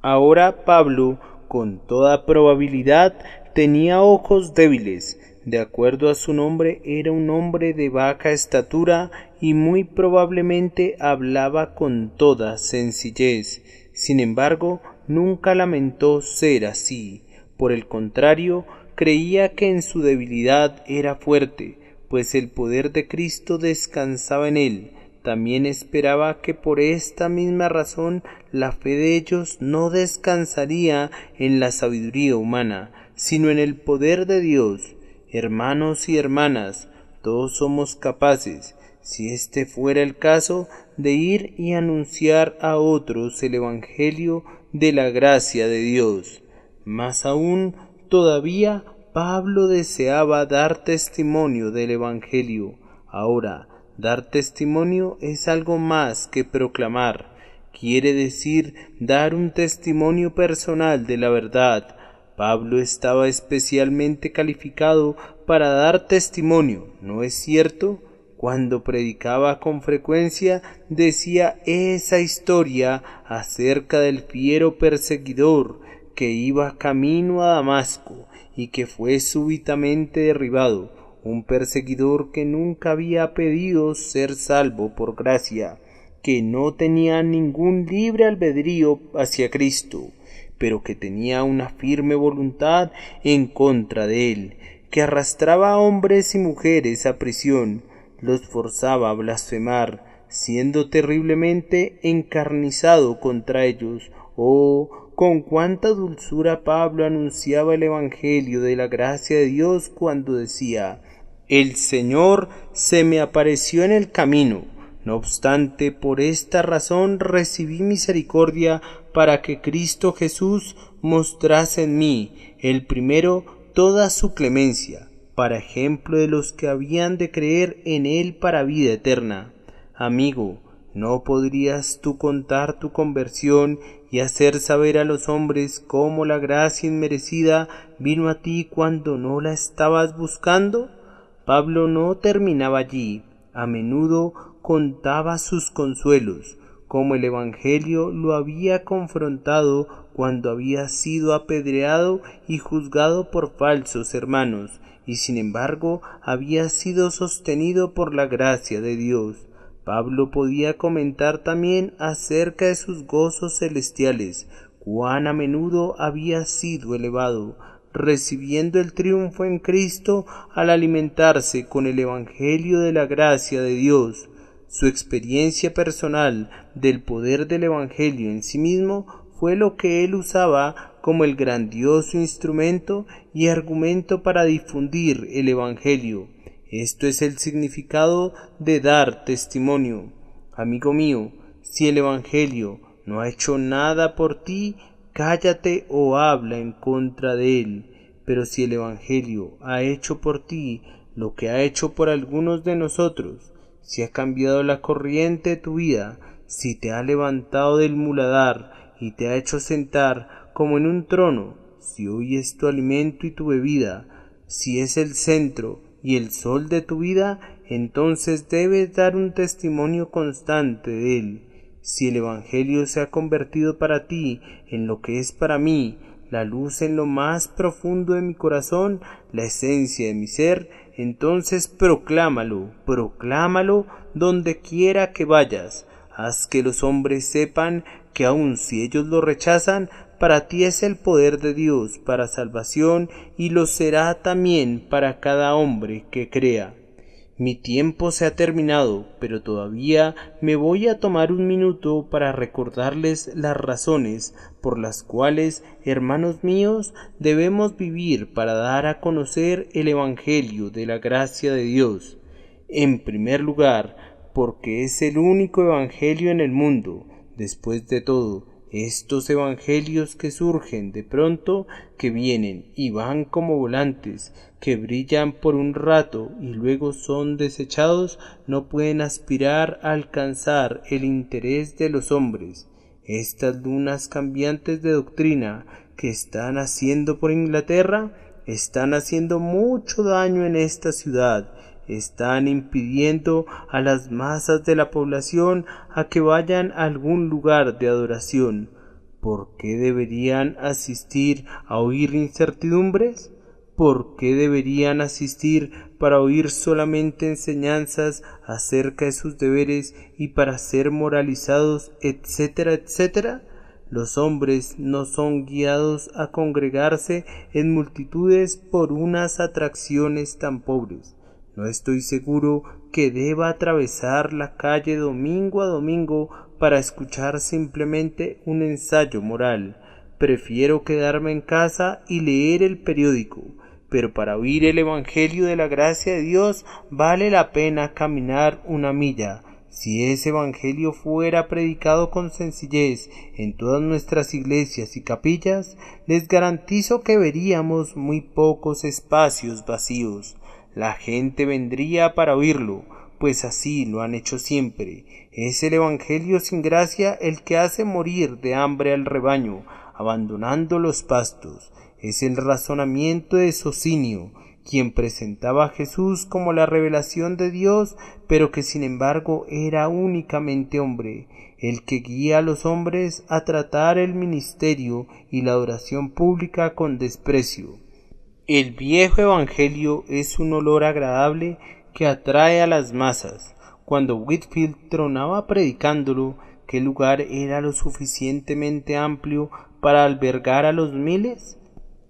Ahora Pablo, con toda probabilidad, tenía ojos débiles. De acuerdo a su nombre, era un hombre de baja estatura y muy probablemente hablaba con toda sencillez. Sin embargo, nunca lamentó ser así. Por el contrario, creía que en su debilidad era fuerte, pues el poder de Cristo descansaba en él. también esperaba que por esta misma razón la fe de ellos no descansaría en la sabiduría humana, sino en el poder de Dios. Hermanos y hermanas, todos somos capaces, si este fuera el caso, de ir y anunciar a otros el Evangelio de la gracia de Dios. Más aún, todavía Pablo deseaba dar testimonio del Evangelio. Ahora, dar testimonio es algo más que proclamar. Quiere decir dar un testimonio personal de la verdad. Pablo estaba especialmente calificado para dar testimonio, ¿no es cierto? Cuando predicaba con frecuencia decía esa historia acerca del fiero perseguidor que iba camino a Damasco y que fue súbitamente derribado, un perseguidor que nunca había pedido ser salvo por gracia, que no tenía ningún libre albedrío hacia Cristo, pero que tenía una firme voluntad en contra de él, que arrastraba a hombres y mujeres a prisión, los forzaba a blasfemar, siendo terriblemente encarnizado contra ellos. Oh, con cuánta dulzura Pablo anunciaba el Evangelio de la gracia de Dios cuando decía: «El Señor se me apareció en el camino. No obstante, por esta razón recibí misericordia para que Cristo Jesús mostrase en mí, el primero, toda su clemencia, para ejemplo de los que habían de creer en él para vida eterna». Amigo, ¿no podrías tú contar tu conversión y hacer saber a los hombres cómo la gracia inmerecida vino a ti cuando no la estabas buscando? Pablo no terminaba allí. A menudo contaba sus consuelos, como el Evangelio lo había confrontado cuando había sido apedreado y juzgado por falsos hermanos, y sin embargo había sido sostenido por la gracia de Dios. Pablo podía comentar también acerca de sus gozos celestiales, cuán a menudo había sido elevado, recibiendo el triunfo en Cristo al alimentarse con el Evangelio de la gracia de Dios. Su experiencia personal del poder del Evangelio en sí mismo fue lo que él usaba como el grandioso instrumento y argumento para difundir el Evangelio. Esto es el significado de dar testimonio. Amigo mío, si el Evangelio no ha hecho nada por ti, cállate o habla en contra de él. Pero si el Evangelio ha hecho por ti lo que ha hecho por algunos de nosotros, si ha cambiado la corriente de tu vida, si te ha levantado del muladar y te ha hecho sentar como en un trono, si hoy es tu alimento y tu bebida, si es el centro y el sol de tu vida, entonces debes dar un testimonio constante de él. Si el Evangelio se ha convertido para ti en lo que es para mí, la luz en lo más profundo de mi corazón, la esencia de mi ser, entonces proclámalo donde quiera que vayas. Haz que los hombres sepan que aun si ellos lo rechazan, para ti es el poder de Dios para salvación y lo será también para cada hombre que crea. Mi tiempo se ha terminado, pero todavía me voy a tomar un minuto para recordarles las razones por las cuales, hermanos míos, debemos vivir para dar a conocer el Evangelio de la gracia de Dios. En primer lugar, porque es el único Evangelio en el mundo. Después de todo, estos evangelios que surgen de pronto, que vienen y van como volantes, que brillan por un rato y luego son desechados, no pueden aspirar a alcanzar el interés de los hombres. Estas lunas cambiantes de doctrina que están haciendo por Inglaterra, están haciendo mucho daño en esta ciudad. Están impidiendo a las masas de la población a que vayan a algún lugar de adoración. ¿Por qué deberían asistir a oír incertidumbres? ¿Por qué deberían asistir para oír solamente enseñanzas acerca de sus deberes y para ser moralizados, etcétera, etcétera? Los hombres no son guiados a congregarse en multitudes por unas atracciones tan pobres. No estoy seguro que deba atravesar la calle domingo a domingo para escuchar simplemente un ensayo moral. Prefiero quedarme en casa y leer el periódico, pero para oír el Evangelio de la gracia de Dios vale la pena caminar una milla. Si ese Evangelio fuera predicado con sencillez en todas nuestras iglesias y capillas, les garantizo que veríamos muy pocos espacios vacíos. La gente vendría para oírlo, pues así lo han hecho siempre. Es el Evangelio sin gracia el que hace morir de hambre al rebaño, abandonando los pastos. Es el razonamiento de Socinio, quien presentaba a Jesús como la revelación de Dios, pero que sin embargo era únicamente hombre, el que guía a los hombres a tratar el ministerio y la adoración pública con desprecio. El viejo evangelio es un olor agradable que atrae a las masas. Cuando Whitefield tronaba predicándolo, ¿qué lugar era lo suficientemente amplio para albergar a los miles?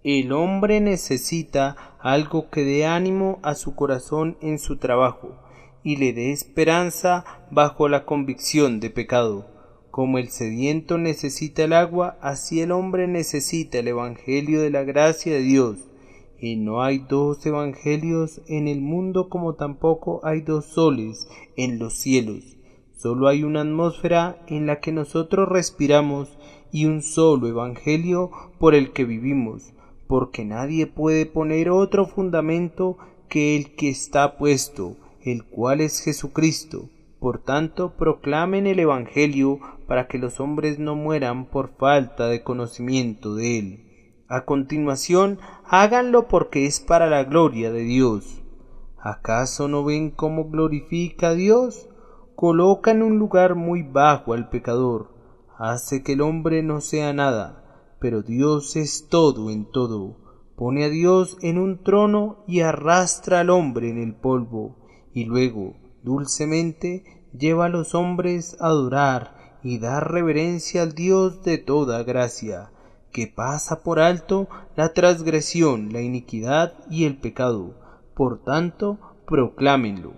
El hombre necesita algo que dé ánimo a su corazón en su trabajo y le dé esperanza bajo la convicción de pecado. Como el sediento necesita el agua, así el hombre necesita el evangelio de la gracia de Dios. Y no hay dos evangelios en el mundo, como tampoco hay dos soles en los cielos. Solo hay una atmósfera en la que nosotros respiramos y un solo evangelio por el que vivimos, porque nadie puede poner otro fundamento que el que está puesto, el cual es Jesucristo. Por tanto, proclamen el evangelio para que los hombres no mueran por falta de conocimiento de él. A continuación, háganlo porque es para la gloria de Dios. ¿Acaso no ven cómo glorifica a Dios? Coloca en un lugar muy bajo al pecador, hace que el hombre no sea nada, pero Dios es todo en todo. Pone a Dios en un trono y arrastra al hombre en el polvo, y luego, dulcemente, lleva a los hombres a adorar y dar reverencia al Dios de toda gracia, que pasa por alto la transgresión, la iniquidad y el pecado. Por tanto, proclámenlo.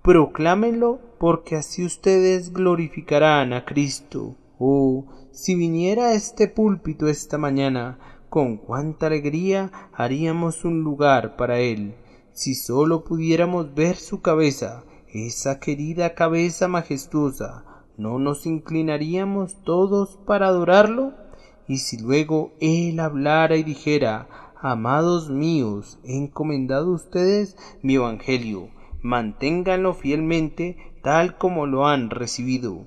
Proclámenlo porque así ustedes glorificarán a Cristo. Oh, si viniera a este púlpito esta mañana, con cuánta alegría haríamos un lugar para él. Si sólo pudiéramos ver su cabeza, esa querida cabeza majestuosa, ¿no nos inclinaríamos todos para adorarlo? Y si luego él hablara y dijera: amados míos, he encomendado a ustedes mi evangelio, manténganlo fielmente tal como lo han recibido.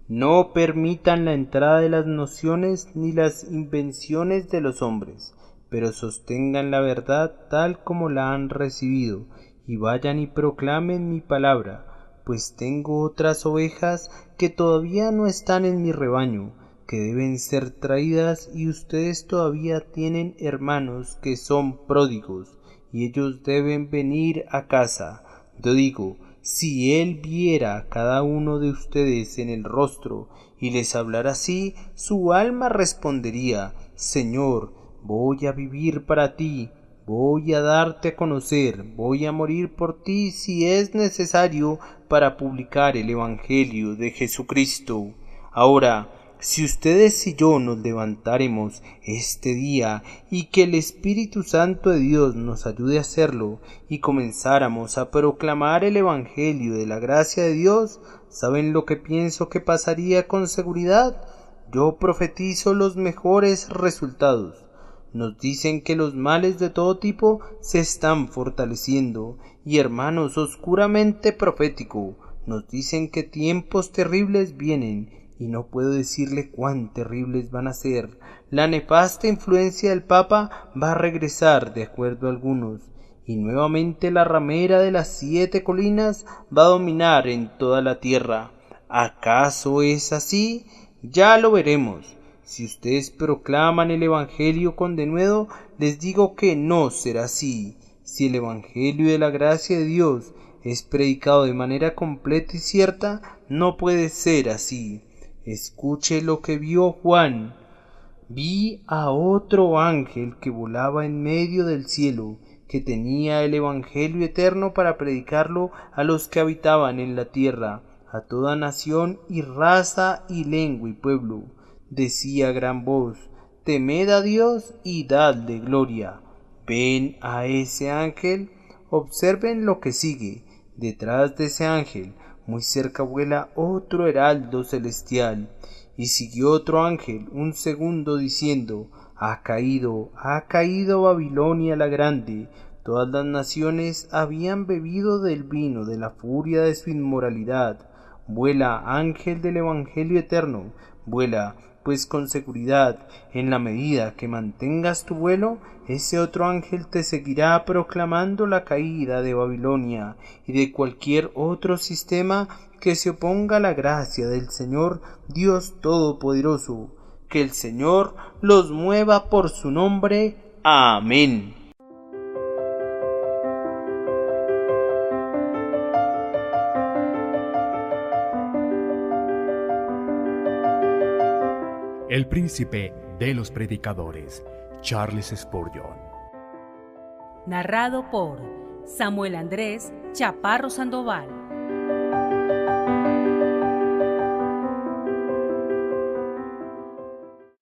No permitan la entrada de las nociones ni las invenciones de los hombres, pero sostengan la verdad tal como la han recibido, y vayan y proclamen mi palabra, pues tengo otras ovejas que todavía no están en mi rebaño, que deben ser traídas, y ustedes todavía tienen hermanos que son pródigos, y ellos deben venir a casa. Yo digo, si él viera a cada uno de ustedes en el rostro y les hablara así, su alma respondería: Señor, voy a vivir para ti, voy a darte a conocer, voy a morir por ti si es necesario para publicar el evangelio de Jesucristo. Ahora, si ustedes y yo nos levantáremos este día y que el Espíritu Santo de Dios nos ayude a hacerlo y comenzáramos a proclamar el Evangelio de la gracia de Dios, ¿saben lo que pienso que pasaría con seguridad? Yo profetizo los mejores resultados. Nos dicen que los males de todo tipo se están fortaleciendo, y hermanos, oscuramente profético, nos dicen que tiempos terribles vienen, y no puedo decirle cuán terribles van a ser. La nefasta influencia del Papa va a regresar, de acuerdo a algunos, y nuevamente la ramera de las 7 colinas va a dominar en toda la tierra. ¿Acaso es así? Ya lo veremos. Si ustedes proclaman el Evangelio con denuedo, les digo que no será así. Si el Evangelio de la gracia de Dios es predicado de manera completa y cierta, no puede ser así. Escuche lo que vio Juan. Vi a otro ángel que volaba en medio del cielo que tenía el Evangelio eterno para predicarlo a los que habitaban en la tierra, a toda nación y raza y lengua y pueblo. Decía a gran voz: temed a Dios y dadle gloria. Ven a ese ángel. Observen lo que sigue. Detrás de ese ángel, muy cerca, vuela otro heraldo celestial. Y siguió otro ángel, un segundo, diciendo: ha caído Babilonia la grande. Todas las naciones habían bebido del vino de la furia de su inmoralidad. Vuela, ángel del Evangelio eterno, vuela, pues con seguridad, en la medida que mantengas tu vuelo, ese otro ángel te seguirá proclamando la caída de Babilonia y de cualquier otro sistema que se oponga a la gracia del Señor Dios Todopoderoso. Que el Señor los mueva por su nombre. Amén. El príncipe de los predicadores, Charles Spurgeon. Narrado por Samuel Andrés Chaparro Sandoval.